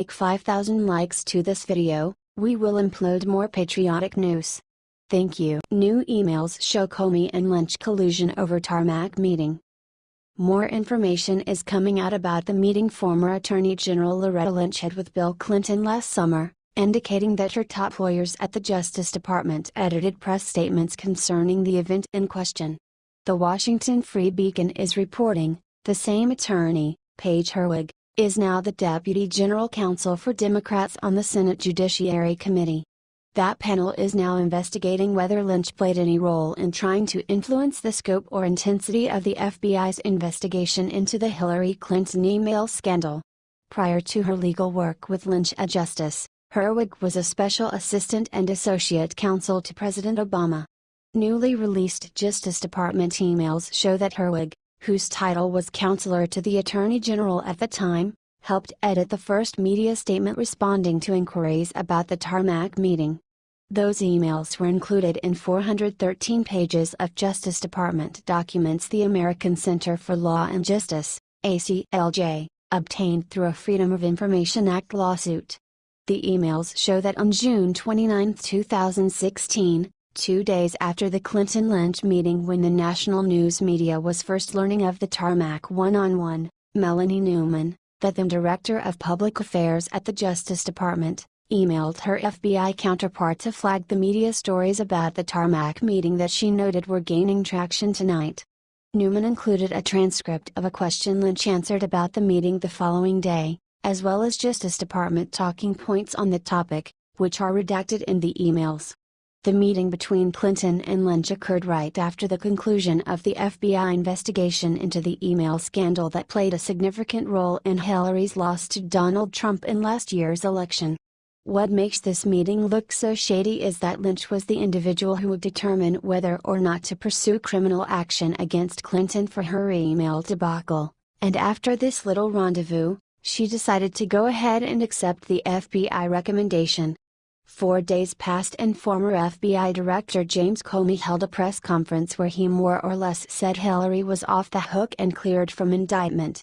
Like 5,000 likes to this video, we will upload more patriotic news. Thank you. New emails show Comey and Lynch collusion over Tarmac meeting. More information is coming out about the meeting former Attorney General Loretta Lynch had with Bill Clinton last summer, indicating that her top lawyers at the Justice Department edited press statements concerning the event in question. The Washington Free Beacon is reporting, the same attorney, Paige Herwig, is now the Deputy General Counsel for Democrats on the Senate Judiciary Committee. That panel is now investigating whether Lynch played any role in trying to influence the scope or intensity of the FBI's investigation into the Hillary Clinton email scandal. Prior to her legal work with Lynch at Justice, Herwig was a special assistant and associate counsel to President Obama. Newly released Justice Department emails show that Herwig, whose title was counselor to the Attorney General at the time, helped edit the first media statement responding to inquiries about the Tarmac meeting. Those emails were included in 413 pages of Justice Department documents the American Center for Law and Justice, ACLJ, obtained through a Freedom of Information Act lawsuit. The emails show that on June 29, 2016, 2 days after the Clinton-Lynch meeting when the national news media was first learning of the Tarmac one-on-one, Melanie Newman, the then Director of Public Affairs at the Justice Department, emailed her FBI counterpart to flag the media stories about the Tarmac meeting that she noted were gaining traction tonight. Newman included a transcript of a question Lynch answered about the meeting the following day, as well as Justice Department talking points on the topic, which are redacted in the emails. The meeting between Clinton and Lynch occurred right after the conclusion of the FBI investigation into the email scandal that played a significant role in Hillary's loss to Donald Trump in last year's election. What makes this meeting look so shady is that Lynch was the individual who would determine whether or not to pursue criminal action against Clinton for her email debacle, and after this little rendezvous, she decided to go ahead and accept the FBI recommendation. 4 days passed and former FBI Director James Comey held a press conference where he more or less said Hillary was off the hook and cleared from indictment.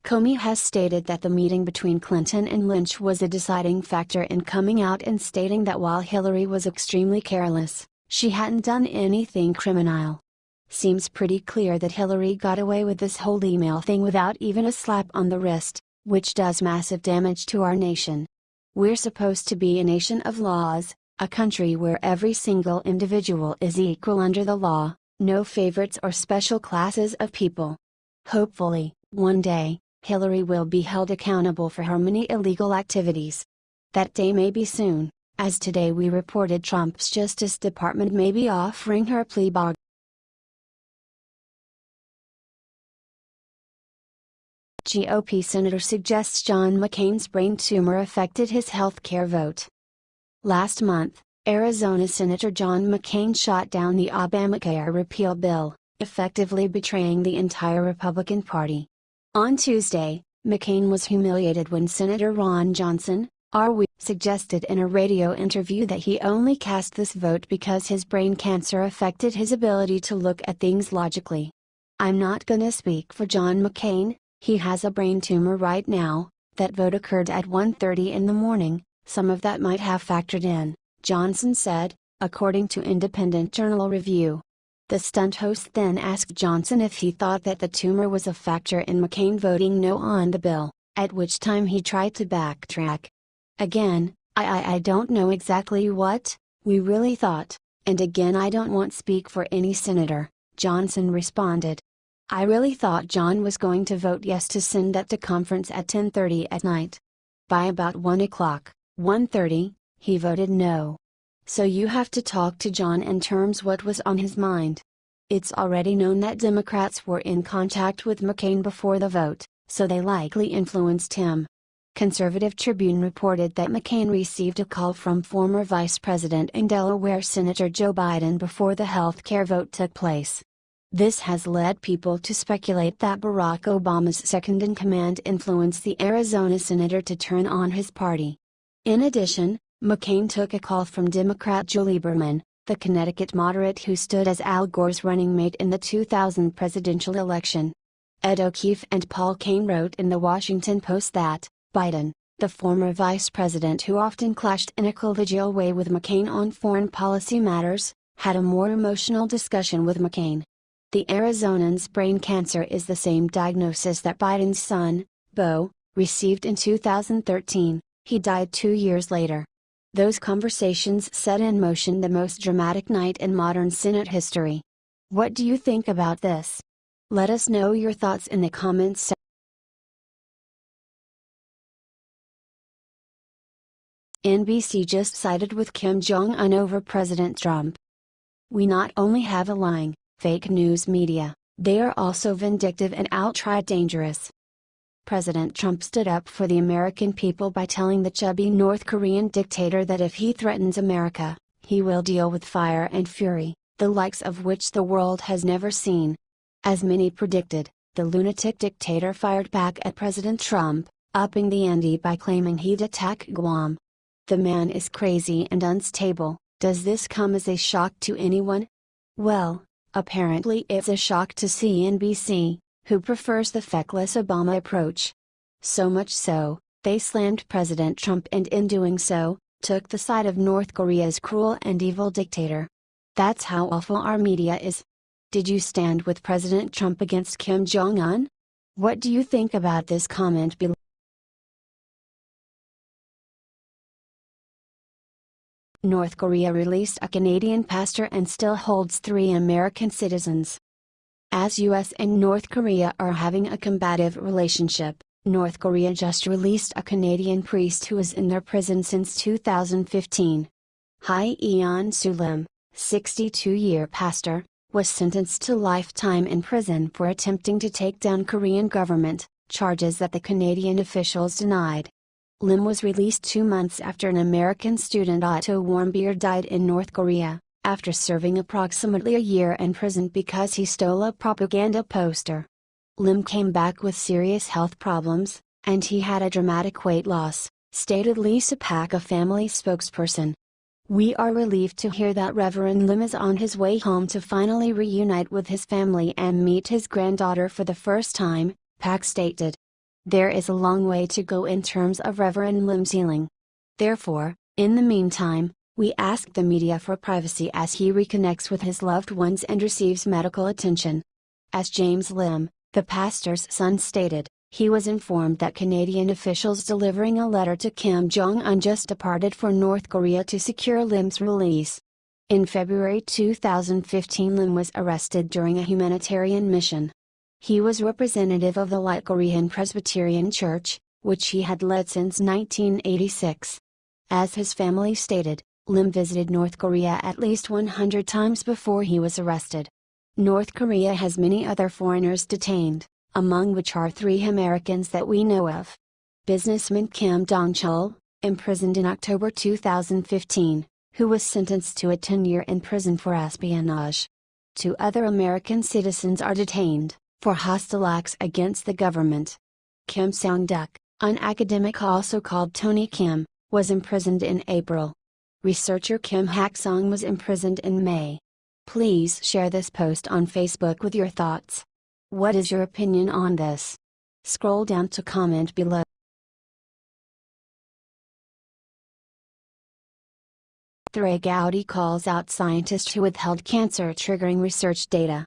Comey has stated that the meeting between Clinton and Lynch was a deciding factor in coming out and stating that while Hillary was extremely careless, she hadn't done anything criminal. Seems pretty clear that Hillary got away with this whole email thing without even a slap on the wrist, which does massive damage to our nation. We're supposed to be a nation of laws, a country where every single individual is equal under the law, no favorites or special classes of people. Hopefully, one day, Hillary will be held accountable for her many illegal activities. That day may be soon, as today we reported Trump's Justice Department may be offering her a plea bargain. GOP Senator suggests John McCain's brain tumor affected his health care vote. Last month, Arizona Senator John McCain shot down the Obamacare repeal bill, effectively betraying the entire Republican Party. On Tuesday, McCain was humiliated when Senator Ron Johnson, RW, suggested in a radio interview that he only cast this vote because his brain cancer affected his ability to look at things logically. "I'm not gonna speak for John McCain. He has a brain tumor right now. That vote occurred at 1:30 in the morning, some of that might have factored in," Johnson said, according to Independent Journal Review. The stunt host then asked Johnson if he thought that the tumor was a factor in McCain voting no on the bill, at which time he tried to backtrack. "Again, I don't know exactly what we really thought, and again I don't want to speak for any senator," Johnson responded. "I really thought John was going to vote yes to send that to conference at 10:30 at night. By about 1 o'clock, 1:30, he voted no. So you have to talk to John in terms what was on his mind. It's already known that Democrats were in contact with McCain before the vote, so they likely influenced him." Conservative Tribune reported that McCain received a call from former Vice President and Delaware Senator Joe Biden before the health care vote took place. This has led people to speculate that Barack Obama's second-in-command influenced the Arizona senator to turn on his party. In addition, McCain took a call from Democrat Joe Lieberman, the Connecticut moderate who stood as Al Gore's running mate in the 2000 presidential election. Ed O'Keefe and Paul Kane wrote in the Washington Post that Biden, The former vice president, who often clashed in a collegial way with McCain on foreign policy matters, had a more emotional discussion with McCain. The Arizonan's brain cancer is the same diagnosis that Biden's son, Beau, received in 2013. He died 2 years later. Those conversations set in motion the most dramatic night in modern Senate history. What do you think about this? Let us know your thoughts in the comments section. NBC just sided with Kim Jong-un over President Trump. We not only have a lying, fake news media, they are also vindictive and outright dangerous. President Trump stood up for the American people by telling the chubby North Korean dictator that if he threatens America, he will deal with fire and fury, the likes of which the world has never seen. As many predicted, the lunatic dictator fired back at President Trump, upping the ante by claiming he'd attack Guam. The man is crazy and unstable. Does this come as a shock to anyone? Well, apparently it's a shock to CNBC, who prefers the feckless Obama approach. So much so, they slammed President Trump and in doing so, took the side of North Korea's cruel and evil dictator. That's how awful our media is. Did you stand with President Trump against Kim Jong-un? What do you think about this? Comment below. North Korea released a Canadian pastor and still holds 3 American citizens. As US and North Korea are having a combative relationship, North Korea just released a Canadian priest who is in their prison since 2015. Hyeon Soo Lim, 62-year pastor, was sentenced to lifetime in prison for attempting to take down Korean government, charges that the Canadian officials denied. Lim was released 2 months after an American student Otto Warmbier died in North Korea, after serving approximately a year in prison because he stole a propaganda poster. Lim came back with serious health problems, and he had a dramatic weight loss, stated Lisa Pak, a family spokesperson. We are relieved to hear that Reverend Lim is on his way home to finally reunite with his family and meet his granddaughter for the first time, Pak stated. There is a long way to go in terms of Reverend Lim's healing. Therefore, in the meantime, we ask the media for privacy as he reconnects with his loved ones and receives medical attention. As James Lim, the pastor's son, stated, he was informed that Canadian officials delivering a letter to Kim Jong-un just departed for North Korea to secure Lim's release. In February 2015, Lim was arrested during a humanitarian mission. He was representative of the Light Korean Presbyterian Church, which he had led since 1986. As his family stated, Lim visited North Korea at least 100 times before he was arrested. North Korea has many other foreigners detained, among which are 3 Americans that we know of. Businessman Kim Dong-chul, imprisoned in October 2015, who was sentenced to a 10-year in prison for espionage. 2 other American citizens are detained for hostile acts against the government. Kim Sang-duk, an academic also called Tony Kim, was imprisoned in April. Researcher Kim Hak-song was imprisoned in May. Please share this post on Facebook with your thoughts. What is your opinion on this? Scroll down to comment below. Gowdy calls out scientist who withheld cancer-triggering research data.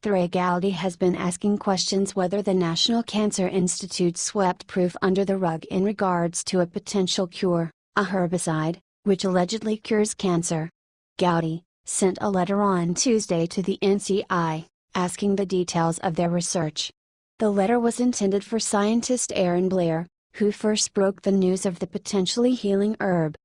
Gowdy has been asking questions whether the National Cancer Institute swept proof under the rug in regards to a potential cure, a herbicide, which allegedly cures cancer. Gowdy sent a letter on Tuesday to the NCI, asking the details of their research. The letter was intended for scientist Aaron Blair, who first broke the news of the potentially healing herb.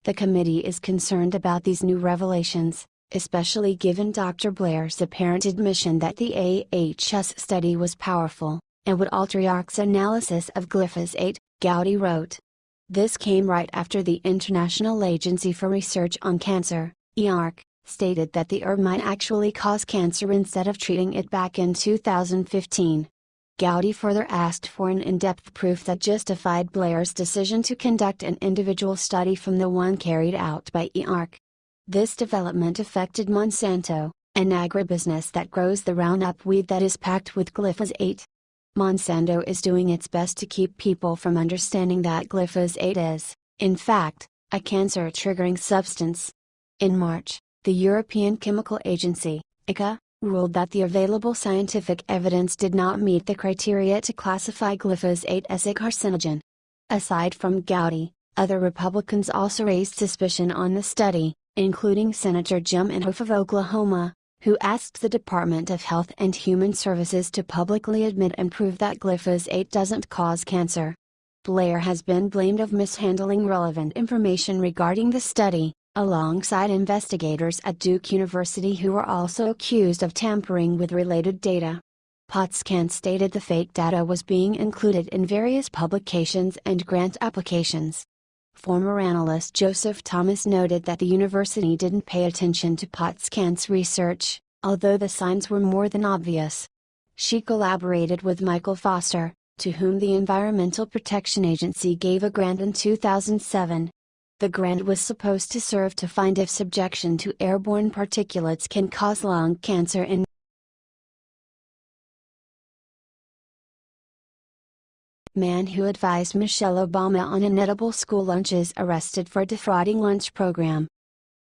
The committee is concerned about these new revelations, especially given Dr. Blair's apparent admission that the AHS study was powerful, and would alter IARC's analysis of glyphosate, Gowdy wrote. This came right after the International Agency for Research on Cancer, IARC, stated that the herb might actually cause cancer instead of treating it back in 2015. Gowdy further asked for an in-depth proof that justified Blair's decision to conduct an individual study from the one carried out by IARC. This development affected Monsanto, an agribusiness that grows the Roundup weed that is packed with glyphosate. Monsanto is doing its best to keep people from understanding that glyphosate is, in fact, a cancer-triggering substance. In March, the European Chemical Agency, ECHA, ruled that the available scientific evidence did not meet the criteria to classify glyphosate as a carcinogen. Aside from Gowdy, other Republicans also raised suspicion on the study, including Senator Jim Inhofe of Oklahoma, who asked the Department of Health and Human Services to publicly admit and prove that glyphosate doesn't cause cancer. Blair has been blamed of mishandling relevant information regarding the study, alongside investigators at Duke University who were also accused of tampering with related data. PotScan stated the fake data was being included in various publications and grant applications. Former analyst Joseph Thomas noted that the university didn't pay attention to PotScan's research, although the signs were more than obvious. She collaborated with Michael Foster, to whom the Environmental Protection Agency gave a grant in 2007. The grant was supposed to serve to find if subjection to airborne particulates can cause lung cancer in man who advised Michelle Obama on inedible school lunches arrested for defrauding lunch program.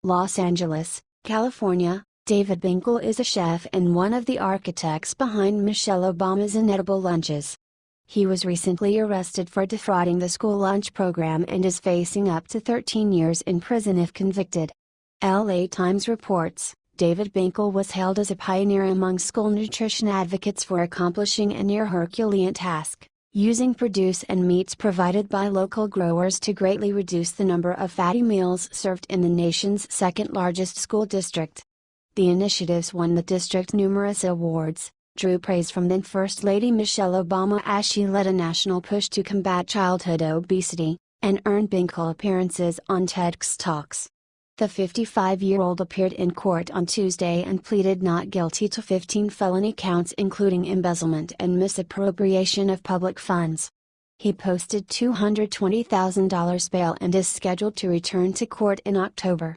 Los Angeles, California, David Binkle is a chef and one of the architects behind Michelle Obama's inedible lunches. He was recently arrested for defrauding the school lunch program and is facing up to 13 years in prison if convicted. LA Times reports, David Binkle was hailed as a pioneer among school nutrition advocates for accomplishing a near Herculean task, using produce and meats provided by local growers to greatly reduce the number of fatty meals served in the nation's second-largest school district. The initiatives won the district numerous awards, drew praise from then First Lady Michelle Obama as she led a national push to combat childhood obesity, and earned Binkle appearances on TEDx Talks. The 55-year-old appeared in court on Tuesday and pleaded not guilty to 15 felony counts including embezzlement and misappropriation of public funds. He posted $220,000 bail and is scheduled to return to court in October.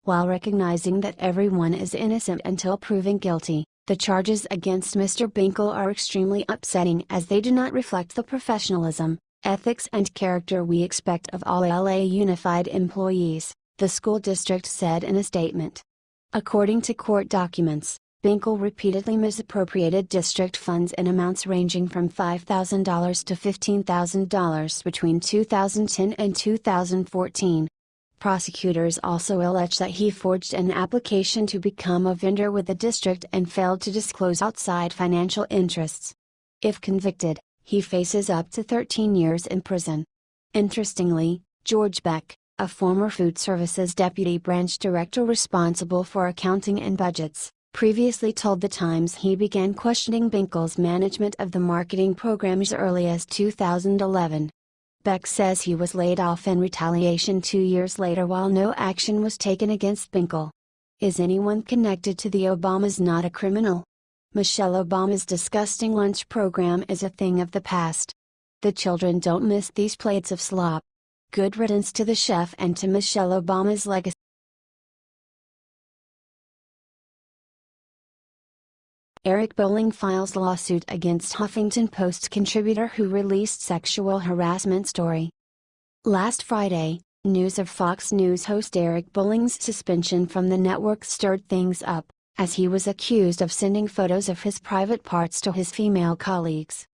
While recognizing that everyone is innocent until proven guilty, the charges against Mr. Binkle are extremely upsetting as they do not reflect the professionalism, ethics and character we expect of all LA Unified employees, the school district said in a statement. According to court documents, Binkle repeatedly misappropriated district funds in amounts ranging from $5,000 to $15,000 between 2010 and 2014. Prosecutors also allege that he forged an application to become a vendor with the district and failed to disclose outside financial interests. If convicted, he faces up to 13 years in prison. Interestingly, George Beck, a former Food Services Deputy Branch Director responsible for accounting and budgets, previously told The Times he began questioning Binkle's management of the marketing program as early as 2011. Beck says he was laid off in retaliation 2 years later while no action was taken against Binkle. Is anyone connected to the Obamas not a criminal? Michelle Obama's disgusting lunch program is a thing of the past. The children don't miss these plates of slop. Good riddance to the chef and to Michelle Obama's legacy. Eric Bolling files lawsuit against Huffington Post contributor who released sexual harassment story. Last Friday, news of Fox News host Eric Bolling's suspension from the network stirred things up, as he was accused of sending photos of his private parts to his female colleagues.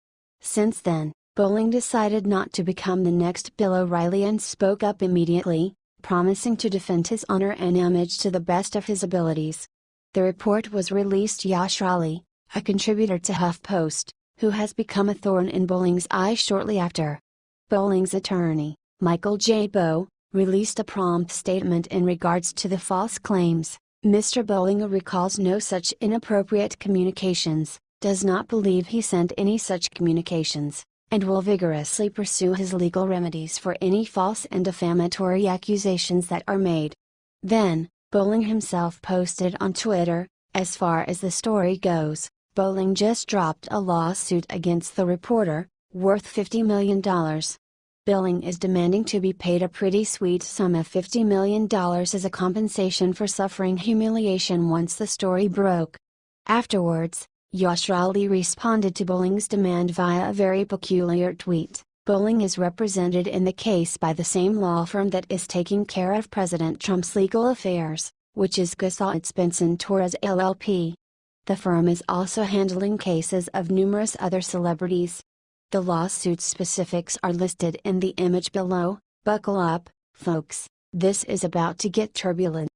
Since then, Bolling decided not to become the next Bill O'Reilly and spoke up immediately, promising to defend his honor and image to the best of his abilities. The report was released. Yash Raleigh, a contributor to HuffPost, who has become a thorn in Bolling's eye shortly after. Bolling's attorney, Michael J. Bowe, released a prompt statement in regards to the false claims. Mr. Bolling recalls no such inappropriate communications, does not believe he sent any such communications, and will vigorously pursue his legal remedies for any false and defamatory accusations that are made. Then, Bolling himself posted on Twitter, as far as the story goes, Bolling just dropped a lawsuit against the reporter, worth $50 million. Bolling is demanding to be paid a pretty sweet sum of $50 million as a compensation for suffering humiliation once the story broke. Afterwards, Yashwali responded to Bolling's demand via a very peculiar tweet. Bolling is represented in the case by the same law firm that is taking care of President Trump's legal affairs, which is Gassaut Benson Torres LLP. The firm is also handling cases of numerous other celebrities. The lawsuit's specifics are listed in the image below. Buckle up, folks, this is about to get turbulent.